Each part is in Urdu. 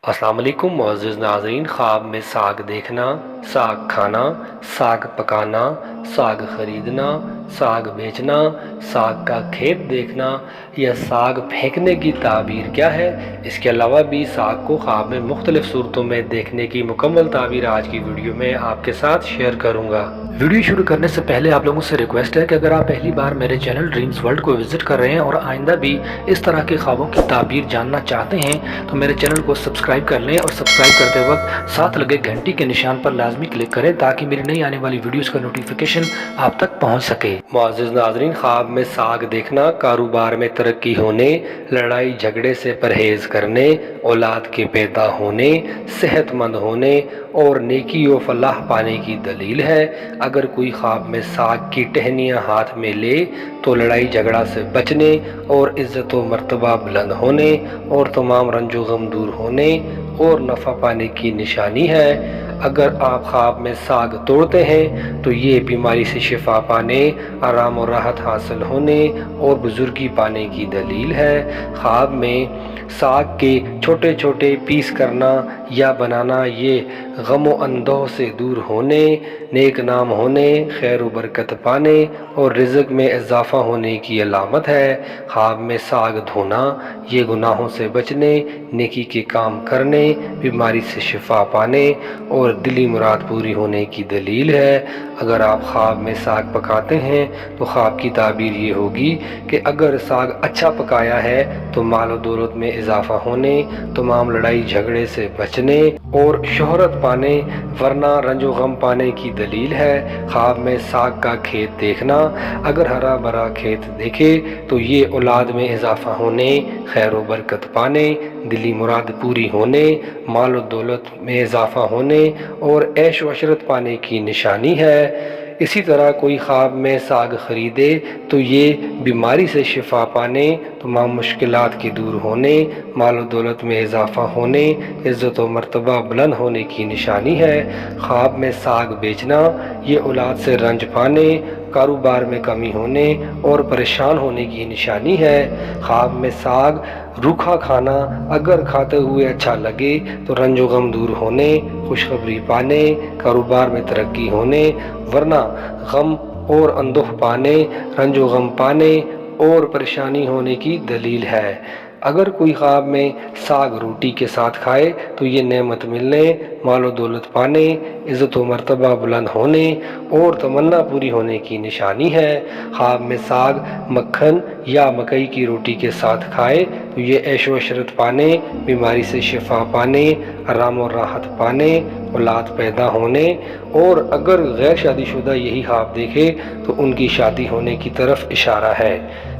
السلام علیکم معزز ناظرین، خواب میں ساگ دیکھنا، ساگ کھانا، ساگ پکانا، ساگ خریدنا، ساگ بیچنا، ساگ کا کھیت دیکھنا یا ساگ پھینکنے کی تعبیر کیا ہے؟ اس کے علاوہ بھی ساگ کو خواب میں مختلف صورتوں میں دیکھنے کی مکمل تعبیر آج کی ویڈیو میں آپ کے ساتھ شیئر کروں گا۔ ویڈیو شروع کرنے سے پہلے آپ لوگوں سے ریکویسٹ ہے کہ اگر آپ پہلی بار میرے چینل ڈریمز ورلڈ کو وزٹ کر رہے ہیں اور آئندہ بھی اس طرح کے خوابوں کی تعبیر جاننا چاہتے ہیں تو میرے چینل کو سبسکرائب کر لیں، اور سبسکرائب کرتے وقت ساتھ لگے گھنٹی کے نشان پر لازمی کلک کریں تاکہ میری نئی آنے والی ویڈیوز کا نوٹیفیکیشن آپ تک پہنچ سکے۔ معزز ناظرین، خواب میں ساگ دیکھنا کاروبار میں ترقی ہونے، لڑائی جھگڑے سے پرہیز کرنے، اولاد کے پیدا ہونے، صحت مند ہونے اور نیکی و فلاح پانے کی دلیل ہے۔ اگر کوئی خواب میں ساگ کی ٹہنیاں ہاتھ میں لے تو لڑائی جھگڑا سے بچنے اور عزت و مرتبہ بلند ہونے اور تمام رنج و غم دور ہونے اور نفع پانے کی نشانی ہے۔ اگر آپ خواب میں ساگ توڑتے ہیں تو یہ بیماری سے شفا پانے، آرام و راحت حاصل ہونے اور بزرگی پانے کی دلیل ہے۔ خواب میں ساگ کے چھوٹے چھوٹے پیس کرنا یا بنانا یہ غم و اندوہ سے دور ہونے، نیک نام ہونے، خیر و برکت پانے اور رزق میں اضافہ ہونے کی علامت ہے۔ خواب میں ساگ دھونا یہ گناہوں سے بچنے، نیکی کے کام کرنے، بیماری سے شفا پانے اور دلی مراد پوری ہونے کی دلیل ہے۔ اگر آپ خواب میں ساگ پکاتے ہیں تو خواب کی تعبیر یہ ہوگی کہ اگر ساگ اچھا پکایا ہے تو مال و دولت میں اضافہ ہونے، تمام لڑائی جھگڑے سے بچنے اور شہرت پانے ورنہ رنج و غم پانے کی دلیل ہے۔ خواب میں ساگ کا کھیت دیکھنا، اگر ہرا بھرا کھیت دیکھے تو یہ اولاد میں اضافہ ہونے، خیر و برکت پانے، دلی مراد پوری ہونے، مال و دولت میں اضافہ ہونے اور عیش و عشرت پانے کی نشانی ہے۔ اسی طرح کوئی خواب میں ساگ خریدے تو یہ بیماری سے شفا پانے، تمام مشکلات کے دور ہونے، مال و دولت میں اضافہ ہونے، عزت و مرتبہ بلند ہونے کی نشانی ہے۔ خواب میں ساگ بیچنا یہ اولاد سے رنج پانے، کاروبار میں کمی ہونے اور پریشان ہونے کی نشانی ہے۔ خواب میں ساگ روکھا کھانا، اگر کھاتے ہوئے اچھا لگے تو رنج و غم دور ہونے، خوشخبری پانے، کاروبار میں ترقی ہونے ورنہ غم اور اندوہ پانے، رنج و غم پانے اور پریشانی ہونے کی دلیل ہے۔ اگر کوئی خواب میں ساگ روٹی کے ساتھ کھائے تو یہ نعمت ملنے، مال و دولت پانے، عزت و مرتبہ بلند ہونے اور تمنا پوری ہونے کی نشانی ہے۔ خواب میں ساگ مکھن یا مکئی کی روٹی کے ساتھ کھائے تو یہ عیش و عشرت پانے، بیماری سے شفا پانے، آرام و راحت پانے، اولاد پیدا ہونے اور اگر غیر شادی شدہ یہی خواب دیکھے تو ان کی شادی ہونے کی طرف اشارہ ہے۔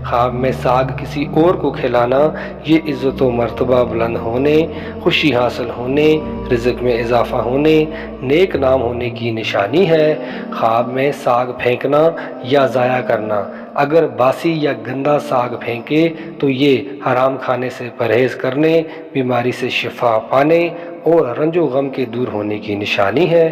خواب میں ساگ کسی اور کو کھلانا یہ عزت و مرتبہ بلند ہونے، خوشی حاصل ہونے، رزق میں اضافہ ہونے، نیک نام ہونے کی نشانی ہے۔ خواب میں ساگ پھینکنا یا ضائع کرنا، اگر باسی یا گندا ساگ پھینکے تو یہ حرام کھانے سے پرہیز کرنے، بیماری سے شفا پانے اور رنج و غم کے دور ہونے کی نشانی ہے۔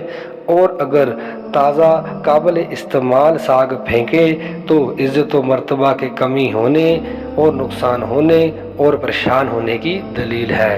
اور اگر تازہ قابل استعمال ساگ پھینکے تو عزت و مرتبہ کے کمی ہونے اور نقصان ہونے اور پریشان ہونے کی دلیل ہے۔